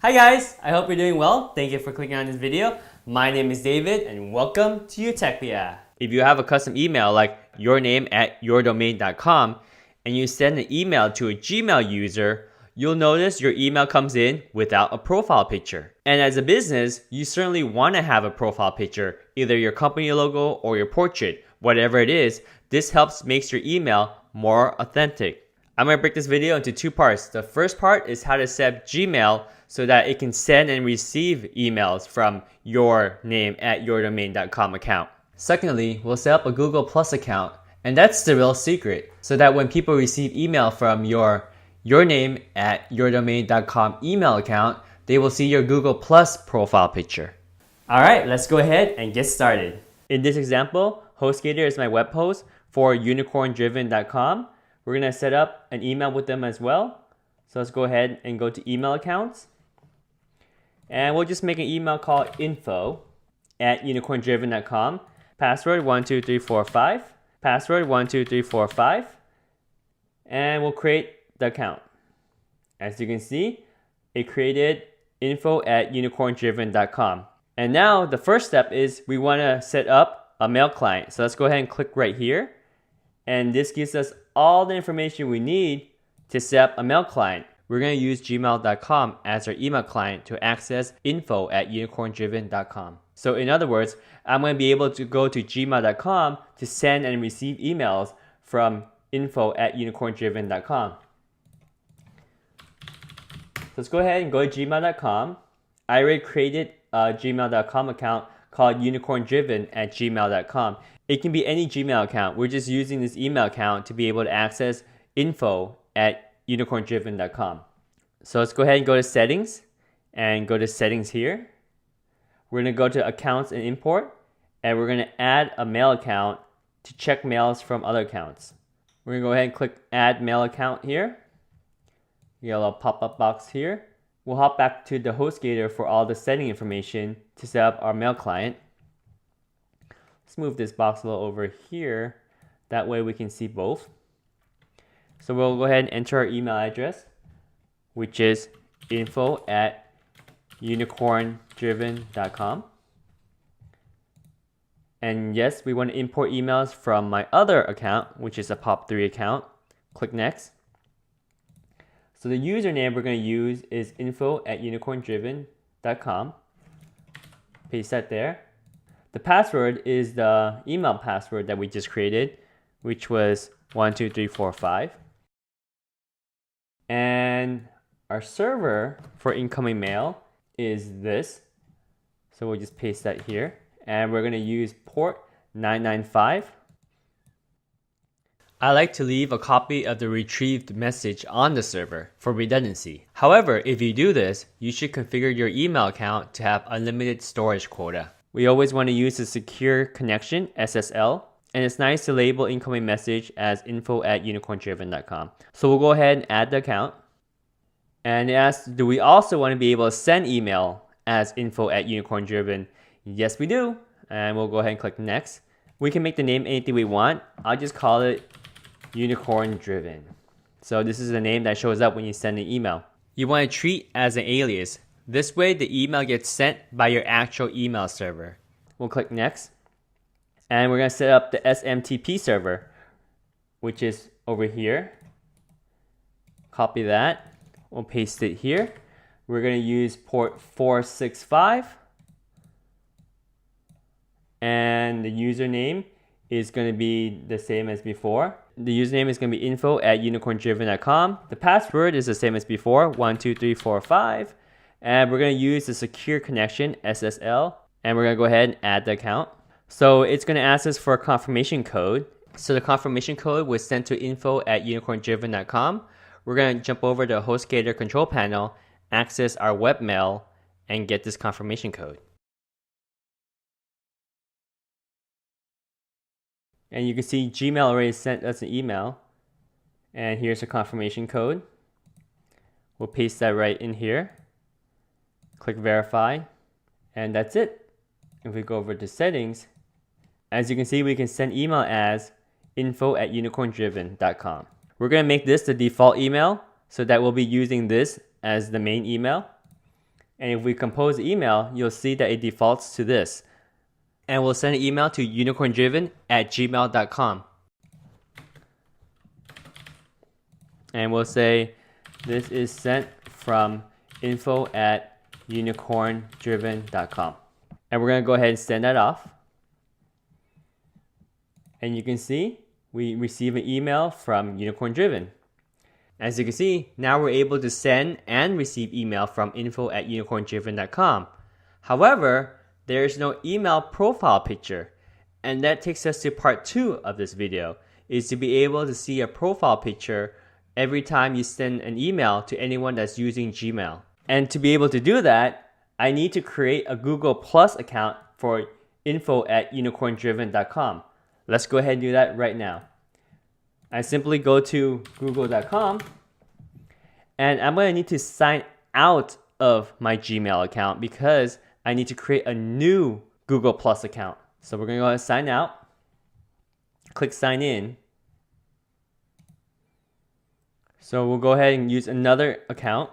Hi guys, I hope you're doing well. Thank you for clicking on this video. My name is David and welcome to UTECHPIA. If you have a custom email like yourname@yourdomain.com and you send an email to a Gmail user, you'll notice your email comes in without a profile picture. And as a business, you certainly want to have a profile picture, either your company logo or your portrait, whatever it is. This helps makes your email more authentic. I'm going to break this video into two parts. The first part is how to set up Gmail so that it can send and receive emails from yourname@yourdomain.com account. Secondly, we'll set up a Google Plus account, and that's the real secret, so that when people receive email from yourname@yourdomain.com email account, they will see your Google Plus profile picture. Alright, let's go ahead and get started. In this example, Hostgator is my web host for unicorndriven.com. We're going to set up an email with them as well. So let's go ahead and go to email accounts. And we'll just make an email called info@unicorndriven.com. Password 12345. Password 12345. And we'll create the account. As you can see, it created info@unicorndriven.com. And now the first step is we want to set up a mail client. So let's go ahead and click right here. And this gives us all the information we need to set up a mail client. We're going to use gmail.com as our email client to access info@unicorndriven.com. So in other words, I'm going to be able to go to gmail.com to send and receive emails from info@unicorndriven.com. So let's go ahead and go to gmail.com. I already created a gmail.com account called unicorndriven@gmail.com. It can be any Gmail account. We're just using this email account to be able to access info@unicorndriven.com. So let's go ahead and go to settings and go to settings here. We're going to go to accounts and import, and we're going to add a mail account to check mails from other accounts. We're going to go ahead and click add mail account here. You get a little pop-up box here. We'll hop back to the Hostgator for all the setting information to set up our mail client. Let's move this box a little over here. That way we can see both. So we'll go ahead and enter our email address, which is info@unicorndriven.com. And yes, we want to import emails from my other account, which is a POP3 account. Click next. So the username we're going to use is info@unicorndriven.com. Paste that there. The password is the email password that we just created, which was 12345. And our server for incoming mail is this. So we'll just paste that here. And we're going to use port 995. I like to leave a copy of the retrieved message on the server for redundancy. However, if you do this, you should configure your email account to have unlimited storage quota. We always want to use a secure connection, SSL, and it's nice to label incoming message as info@unicorndriven.com. So we'll go ahead and add the account. And it asks, do we also want to be able to send email as info@unicorndriven? Yes, we do. And we'll go ahead and click next. We can make the name anything we want. I'll just call it Unicorn Driven. So this is the name that shows up when you send an email. You want to treat as an alias. This way the email gets sent by your actual email server. We'll click next. And we're going to set up the SMTP server, which is over here. Copy that. We'll paste it here. We're going to use port 465. And the username is going to be the same as before. The username is going to be info@unicorndriven.com. The password is the same as before, 12345. And we're going to use the secure connection, SSL. And we're going to go ahead and add the account. So it's going to ask us for a confirmation code. So the confirmation code was sent to info@unicorndriven.com. We're going to jump over to Hostgator control panel, access our webmail, and get this confirmation code. And you can see Gmail already sent us an email. And here's a confirmation code. We'll paste that right in here. Click verify. And that's it. If we go over to settings, as you can see, we can send email as info@unicorndriven.com. We're going to make this the default email so that we'll be using this as the main email. And if we compose the email, you'll see that it defaults to this. And we'll send an email to unicorndriven@gmail.com. And we'll say, this is sent from info@unicorndriven.com. And we're going to go ahead and send that off. And you can see we receive an email from Unicorn Driven. As you can see, now we're able to send and receive email from info@unicorndriven.com. However, there is no email profile picture. And that takes us to part 2 of this video, is to be able to see a profile picture every time you send an email to anyone that's using Gmail. And to be able to do that, I need to create a Google Plus account for info@unicorndriven.com. Let's go ahead and do that right now. I simply go to google.com and I'm going to need to sign out of my Gmail account because I need to create a new Google Plus account. So we're going to go ahead and sign out. Click sign in. So we'll go ahead and use another account,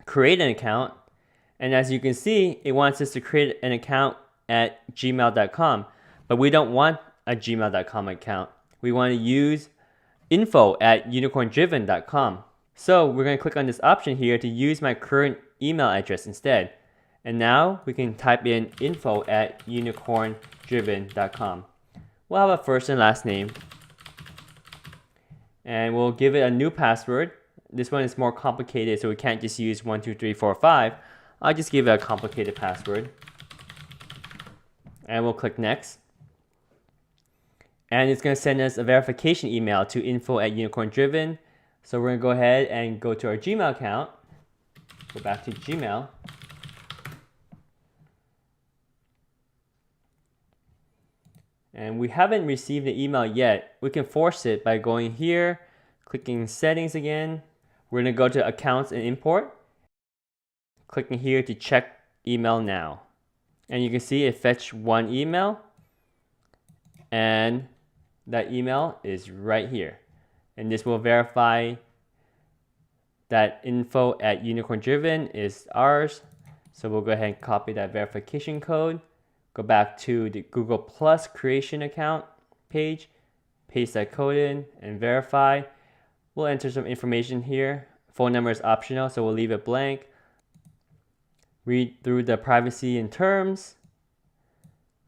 create an account, and as you can see, it wants us to create an account at gmail.com, but we don't want a gmail.com account. We want to use info@unicorndriven.com. So we're going to click on this option here to use my current email address instead. And now we can type in info@unicorndriven.com. We'll have a first and last name. And we'll give it a new password. This one is more complicated, so we can't just use 1, 2, 3, 4, 5. I'll just give it a complicated password. And we'll click next. And it's going to send us a verification email to info@unicorndriven. So we're going to go ahead and go to our Gmail account. Go back to Gmail. And we haven't received the email yet. We can force it by going here, clicking settings again. We're going to go to accounts and import. Clicking here to check email now. And you can see it fetched one email. And that email is right here. And this will verify that info@unicorndriven is ours. So we'll go ahead and copy that verification code. Go back to the Google Plus creation account page, paste that code in and verify. We'll enter some information here. Phone number is optional, so we'll leave it blank. Read through the privacy and terms.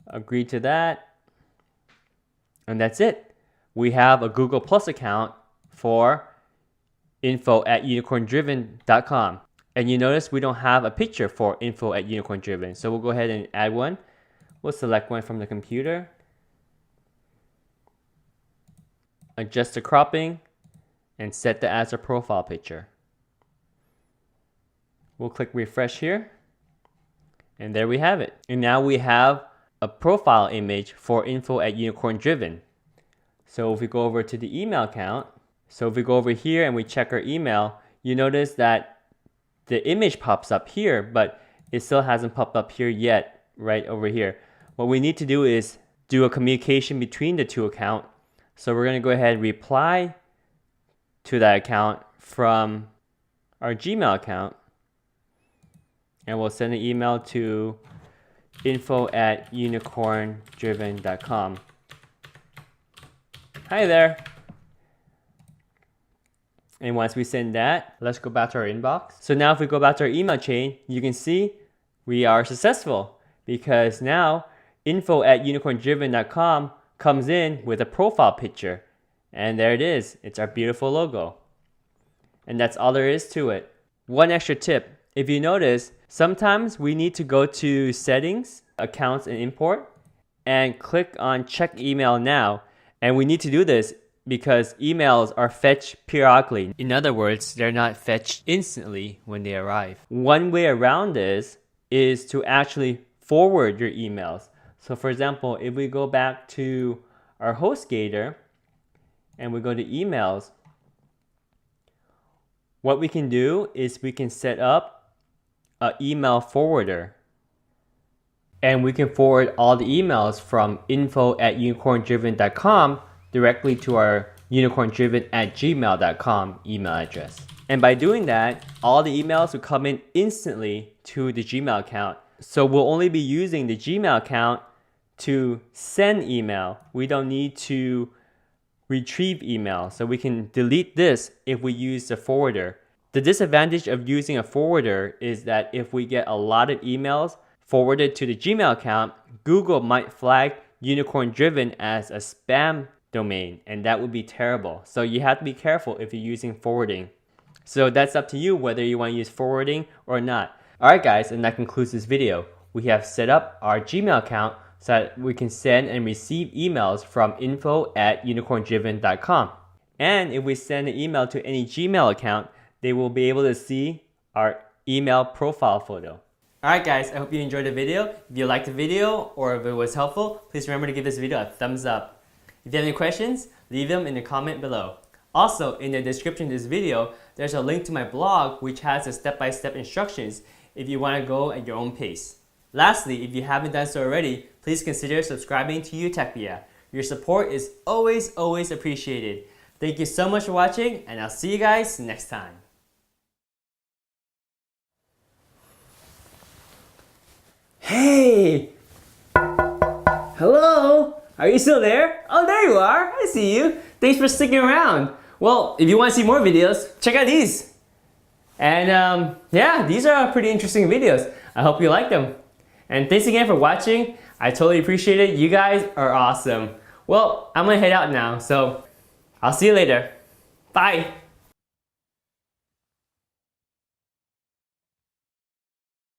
Agree to that. And that's it. We have a Google Plus account for info@unicorndriven.com. And you notice we don't have a picture for info@unicorndriven. So we'll go ahead and add one. We'll select one from the computer. Adjust the cropping and set that as a profile picture. We'll click refresh here. And there we have it. And now we have a profile image for info@unicorndriven. So if we go over to the email account, so if we go over here and we check our email, you notice that the image pops up here, but it still hasn't popped up here yet, right over here. What we need to do is do a communication between the two accounts. So we're going to go ahead and reply to that account from our Gmail account. And we'll send an email to info@unicorndriven.com. Hi there. And once we send that, let's go back to our inbox. So now if we go back to our email chain, you can see we are successful because now info@unicorndriven.com comes in with a profile picture. And there it is. It's our beautiful logo. And that's all there is to it. One extra tip. If you notice, sometimes we need to go to settings, accounts and import, and click on check email now. And we need to do this because emails are fetched periodically. In other words, they're not fetched instantly when they arrive. One way around this is to actually forward your emails. So for example, if we go back to our Hostgator and we go to emails, what we can do is we can set up an email forwarder. And we can forward all the emails from info@unicorndriven.com directly to our unicorndriven@gmail.com email address. And by doing that, all the emails will come in instantly to the Gmail account. So we'll only be using the Gmail account to send email. We don't need to retrieve email. So we can delete this if we use the forwarder. The disadvantage of using a forwarder is that if we get a lot of emails forwarded to the Gmail account, Google might flag Unicorn Driven as a spam domain, and that would be terrible. So you have to be careful if you're using forwarding. So that's up to you whether you want to use forwarding or not. Alright guys, and that concludes this video. We have set up our Gmail account so that we can send and receive emails from info@unicorndriven.com. And if we send an email to any Gmail account, they will be able to see our email profile photo. Alright guys, I hope you enjoyed the video. If you liked the video or if it was helpful, please remember to give this video a thumbs up. If you have any questions, leave them in the comment below. Also, in the description of this video, there's a link to my blog which has the step-by-step instructions if you want to go at your own pace. Lastly, if you haven't done so already, please consider subscribing to UTECHPIA. Your support is always appreciated. Thank you so much for watching, and I'll see you guys next time. Hey! Hello? Are you still there? Oh, there you are. I see you. Thanks for sticking around. Well, if you want to see more videos, check out these. And yeah, these are pretty interesting videos. I hope you like them. And thanks again for watching. I totally appreciate it. You guys are awesome. Well, I'm gonna head out now, so I'll see you later. Bye.